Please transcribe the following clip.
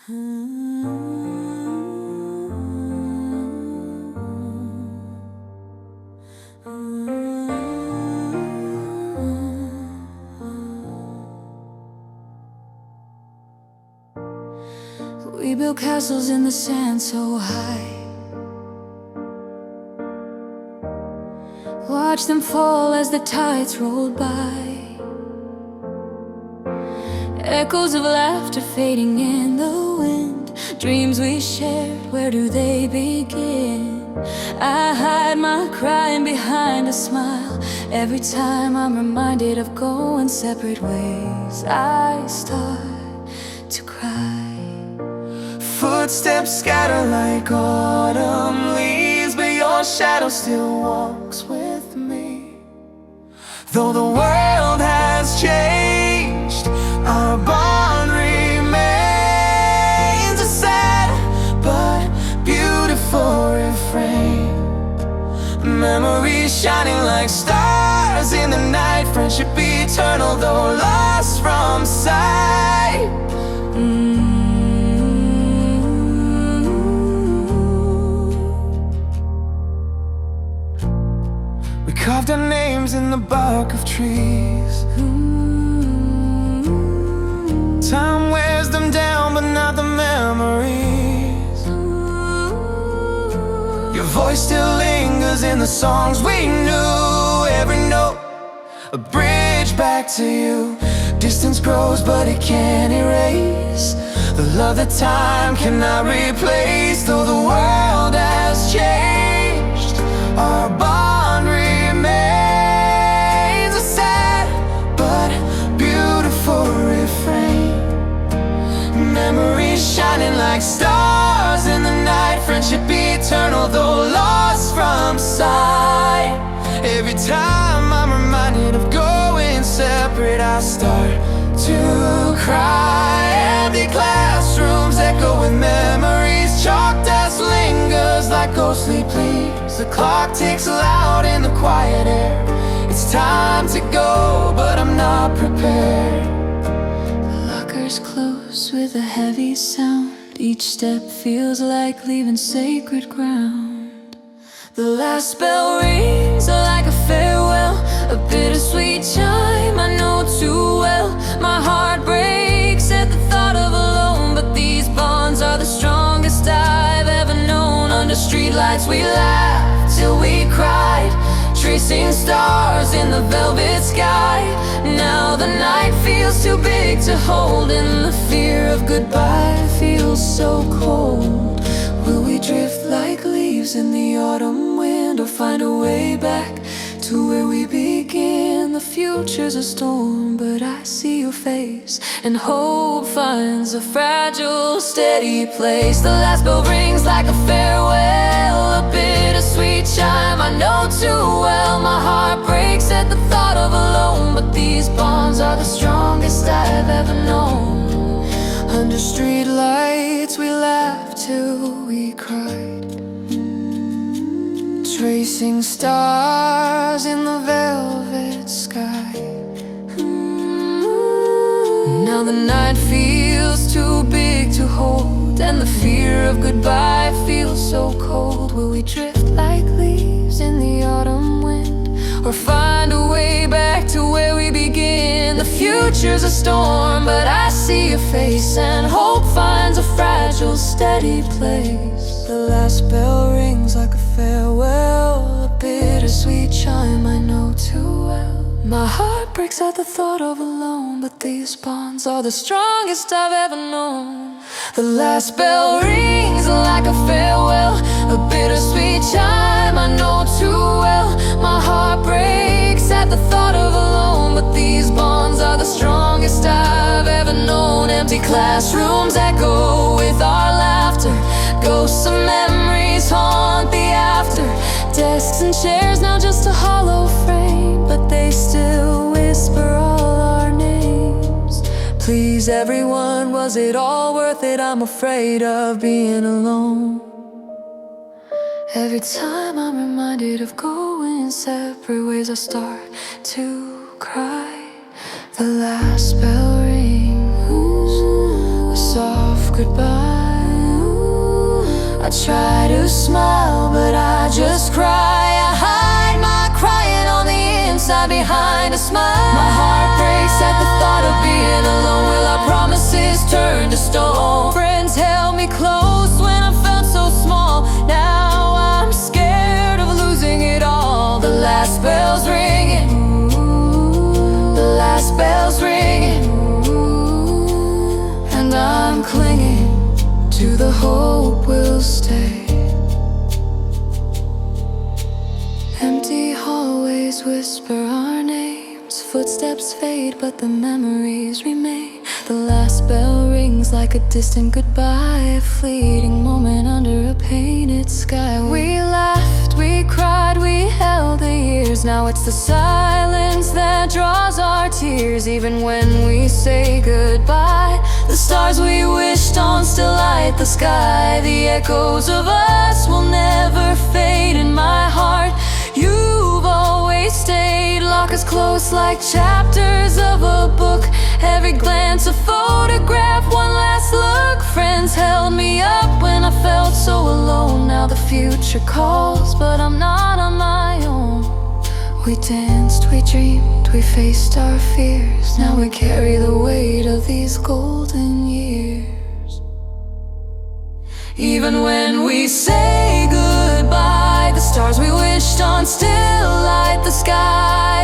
We built castles in the sand so high, watch them fall as the tides rolled by. Echoes of laughter fading in the wind, dreams we shared, where do they begin? I hide my crying behind a smile. Every time I'm reminded of going separate ways, I start to cry. Footsteps scatter like autumn leaves, but your shadow still walks with me. Though the world has changed, our bond remains a sad but beautiful refrain. Memories shining like stars in the night, friendship eternal though lost from sight. We carved our names in the bark of trees. Time wears them down, but not the memories. Your voice still lingers in the songs we knew. Every note, a bridge back to you. Distance grows, but it can't erase the love that time cannot replace. Though the world has changed, our bond remains a sad but beautiful refrain. Memories shining like stars in the night, friendship eternal though lost from sight. Every time I'm reminded of going separate, I start to cry. Empty classrooms echo with memories, chalk dust lingers like ghostly pleas. The clock ticks loud in the quiet air. It's time to go, but I'm not prepared. The lockers close with a heavy sound. Each step feels like leaving sacred ground. The last bell rings like a farewell, a bittersweet chime I know too well. My heart breaks at the thought of alone, but these bonds are the strongest I've ever known. Under streetlights we laughed till we cried, tracing stars in the velvet sky. Now the night feels too big to hold, and the fear of goodbye feels so cold. Will we drift like leaves in the autumn wind, or find a way back to where we begin? The future's a storm, but I see your face, and hope finds a fragile, steady place. The last bell rings like a farewell, a bittersweet chime I know too well. My heart breaks at the thought of alone, but these bonds are the strongest I've ever known. Under streetlights we laughed till we cried, tracing stars in the velvet sky. Now the night feels too big to hold, and the fear of goodbye feels so cold. Will we drift like leaves in the autumn wind, or find a way back to where we begin? The future's a storm, but I see your face, and hope finds a fragile, steady place. The last bell rings like a farewell, a bittersweet chime I know too well. My heart breaks at the thought of alone, but these bonds are the strongest I've ever known. The last bell rings like a farewell, a bittersweet chime I know too well. My heart breaks at the thought of alone, but these bonds are the strongest I've ever known. Empty classrooms echo with our laughter, ghosts of memories haunt the after. Desks and chairs now just a hollow frame, but they still whisper all our names. Please everyone, was it all worth it? I'm afraid of being alone. Every time I'm reminded of going separate ways, I start to cry. The last bell rings, a soft goodbye. I try to smile, but I just cry. I hide my crying on the inside behind a smile. My heart breaks at the thought of being alone. Will our promises turn to stone? Friends held me close when I felt so small. Now I'm scared of losing it all. The last bell's ringing. The last bell's ringing. And I'm clinging to the hope we'll stay. Empty hallways whisper our names. Footsteps fade, but the memories remain. The last bell rings like a distant goodbye, a fleeting moment under a painted sky. We laughed, we cried, we held the years. Now it's the silence that draws our tears. Even when we say goodbye, the stars we wished on still light the sky. The echoes of us will never fade in my heart. You've always stayed, lock us close like chapters of a book. Every glance a photograph, one last look. Friends held me up when I felt so alone. Now the future calls, but I'm not on my own. We danced, we dreamed, we faced our fears. Now we carry the weight of these golden years. Even when we say goodbye, the stars we wished on still light the sky.